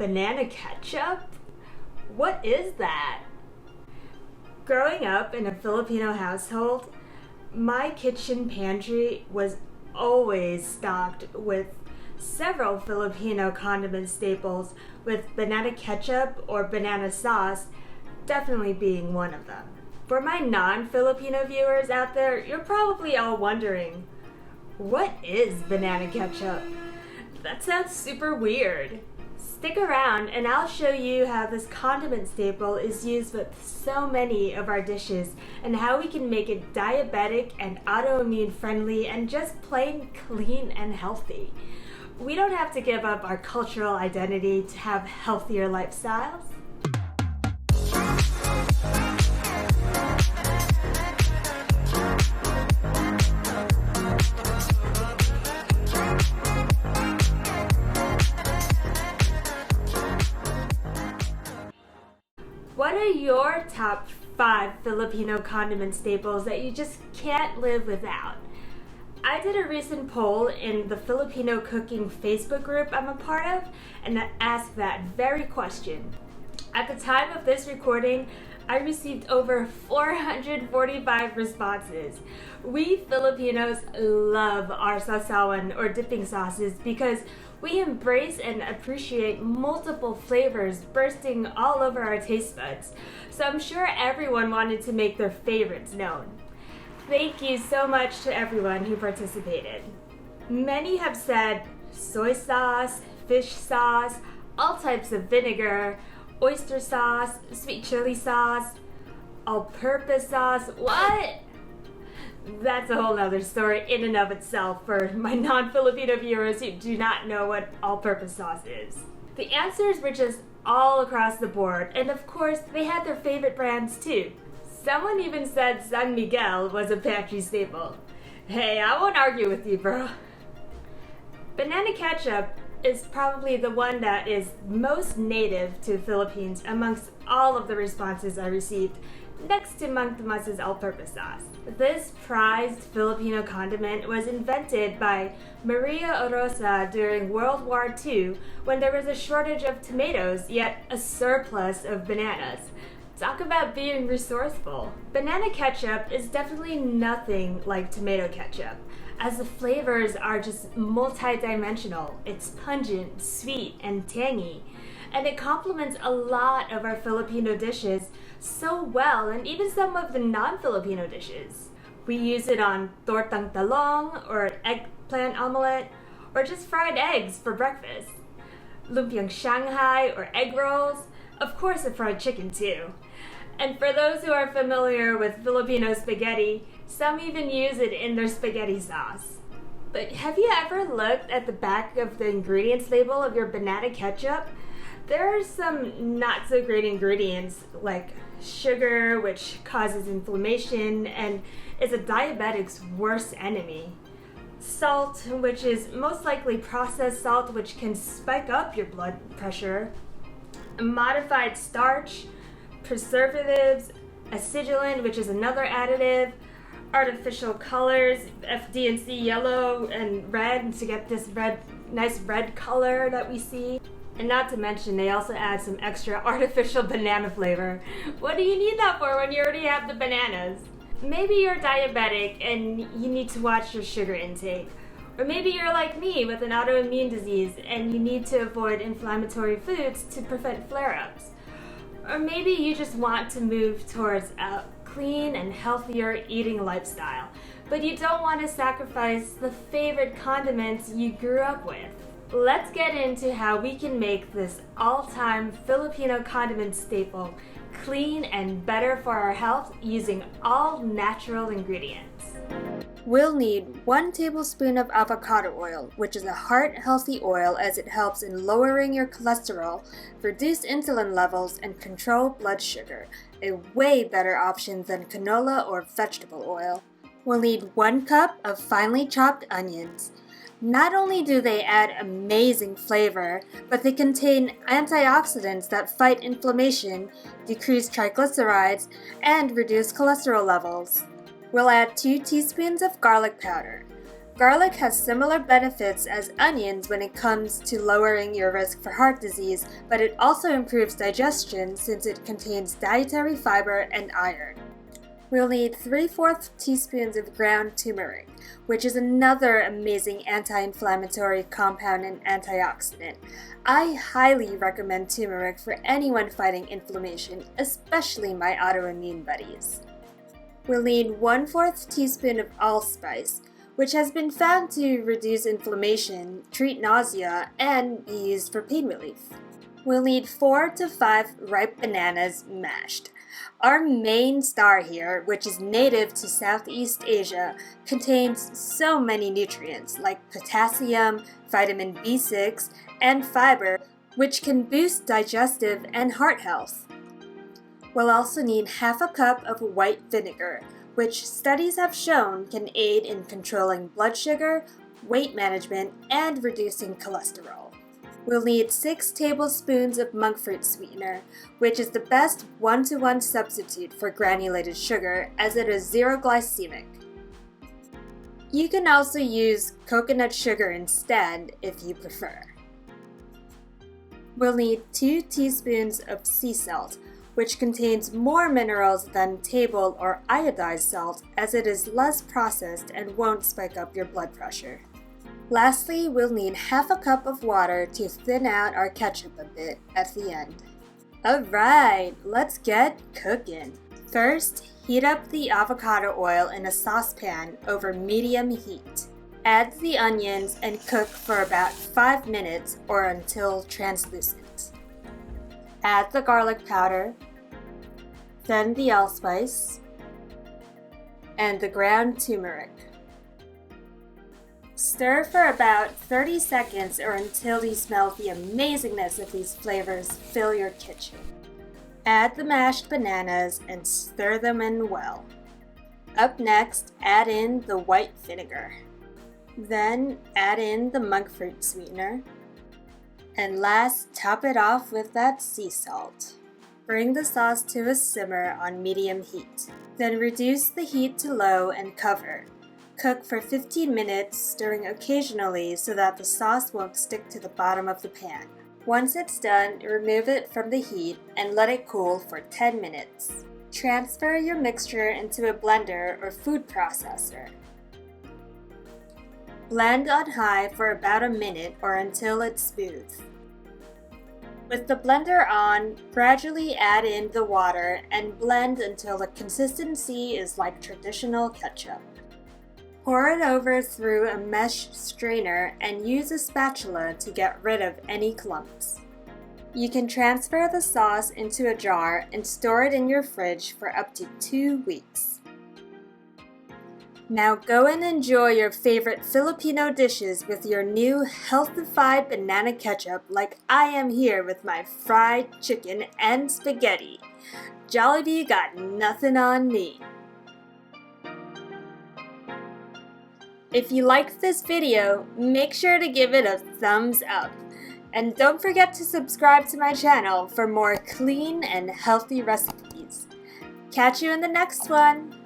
Banana ketchup? What is that? Growing up in a Filipino household, my kitchen pantry was always stocked with several Filipino condiment staples, with banana ketchup or banana sauce definitely being one of them. For my non-Filipino viewers out there, you're probably all wondering, what is banana ketchup? That sounds super weird. Stick around and I'll show you how this condiment staple is used with so many of our dishes and how we can make it diabetic and autoimmune friendly and just plain clean and healthy. We don't have to give up our cultural identity to have healthier lifestyles. What are your top 5 Filipino condiment staples that you just can't live without? I did a recent poll in the Filipino cooking Facebook group I'm a part of, and I asked that very question. At the time of this recording, I received over 445 responses. We Filipinos love our sausawan or dipping sauces because we embrace and appreciate multiple flavors bursting all over our taste buds. So I'm sure everyone wanted to make their favorites known. Thank you so much to everyone who participated. Many have said soy sauce, fish sauce, all types of vinegar, oyster sauce, sweet chili sauce, all-purpose sauce. What? That's a whole other story in and of itself for my non-Filipino viewers who do not know what all-purpose sauce is. The answers were just all across the board, and of course, they had their favorite brands too. Someone even said San Miguel was a pantry staple. Hey, I won't argue with you, bro. Banana ketchup is probably the one that is most native to Philippines amongst all of the responses I received, next to Mang Tomas's all-purpose sauce. This prized Filipino condiment was invented by Maria Orosa during World War II when there was a shortage of tomatoes, yet a surplus of bananas. Talk about being resourceful. Banana ketchup is definitely nothing like tomato ketchup, as the flavors are just multi-dimensional. It's pungent, sweet, and tangy, and it complements a lot of our Filipino dishes so well, and even some of the non-Filipino dishes. We use it on tortang talong, or eggplant omelette, or just fried eggs for breakfast. Lumpiang Shanghai, or egg rolls, of course a fried chicken too. And for those who are familiar with Filipino spaghetti, some even use it in their spaghetti sauce. But have you ever looked at the back of the ingredients label of your banana ketchup? There are some not so great ingredients like sugar, which causes inflammation and is a diabetic's worst enemy. Salt, which is most likely processed salt, which can spike up your blood pressure. Modified starch, preservatives, acidulant, which is another additive, artificial colors, FD&C yellow and red to get this nice red color that we see. And not to mention, they also add some extra artificial banana flavor. What do you need that for when you already have the bananas? Maybe you're diabetic and you need to watch your sugar intake. Or maybe you're like me with an autoimmune disease and you need to avoid inflammatory foods to prevent flare-ups. Or maybe you just want to move towards a clean and healthier eating lifestyle, but you don't want to sacrifice the favorite condiments you grew up with. Let's get into how we can make this all-time Filipino condiment staple clean and better for our health using all natural ingredients. We'll need 1 tablespoon of avocado oil, which is a heart-healthy oil as it helps in lowering your cholesterol, reduce insulin levels, and control blood sugar, a way better option than canola or vegetable oil. We'll need 1 cup of finely chopped onions. Not only do they add amazing flavor, but they contain antioxidants that fight inflammation, decrease triglycerides, and reduce cholesterol levels. We'll add 2 teaspoons of garlic powder. Garlic has similar benefits as onions when it comes to lowering your risk for heart disease, but it also improves digestion since it contains dietary fiber and iron. We'll need 3/4 teaspoons of ground turmeric, which is another amazing anti-inflammatory compound and antioxidant. I highly recommend turmeric for anyone fighting inflammation, especially my autoimmune buddies. We'll need 1/4 teaspoon of allspice, which has been found to reduce inflammation, treat nausea, and be used for pain relief. We'll need 4 to 5 ripe bananas mashed. Our main star here, which is native to Southeast Asia, contains so many nutrients like potassium, vitamin B6, and fiber, which can boost digestive and heart health. We'll also need half a cup of white vinegar, which studies have shown can aid in controlling blood sugar, weight management, and reducing cholesterol. We'll need 6 tablespoons of monk fruit sweetener, which is the best 1-to-1 substitute for granulated sugar as it is zero glycemic. You can also use coconut sugar instead if you prefer. We'll need 2 teaspoons of sea salt, which contains more minerals than table or iodized salt as it is less processed and won't spike up your blood pressure. Lastly, we'll need half a cup of water to thin out our ketchup a bit at the end. Alright, let's get cooking. First, heat up the avocado oil in a saucepan over medium heat. Add the onions and cook for about 5 minutes or until translucent. Add the garlic powder, then the allspice, and the ground turmeric. Stir for about 30 seconds or until you smell the amazingness of these flavors fill your kitchen. Add the mashed bananas and stir them in well. Up next, add in the white vinegar. Then add in the monk fruit sweetener. And last, top it off with that sea salt. Bring the sauce to a simmer on medium heat. Then reduce the heat to low and cover. Cook for 15 minutes, stirring occasionally so that the sauce won't stick to the bottom of the pan. Once it's done, remove it from the heat and let it cool for 10 minutes. Transfer your mixture into a blender or food processor. Blend on high for about a minute or until it's smooth. With the blender on, gradually add in the water and blend until the consistency is like traditional ketchup. Pour it over through a mesh strainer and use a spatula to get rid of any clumps. You can transfer the sauce into a jar and store it in your fridge for up to 2 weeks. Now go and enjoy your favorite Filipino dishes with your new healthified banana ketchup like I am here with my fried chicken and spaghetti. Jollibee got nothing on me. If you liked this video, make sure to give it a thumbs up. And don't forget to subscribe to my channel for more clean and healthy recipes. Catch you in the next one!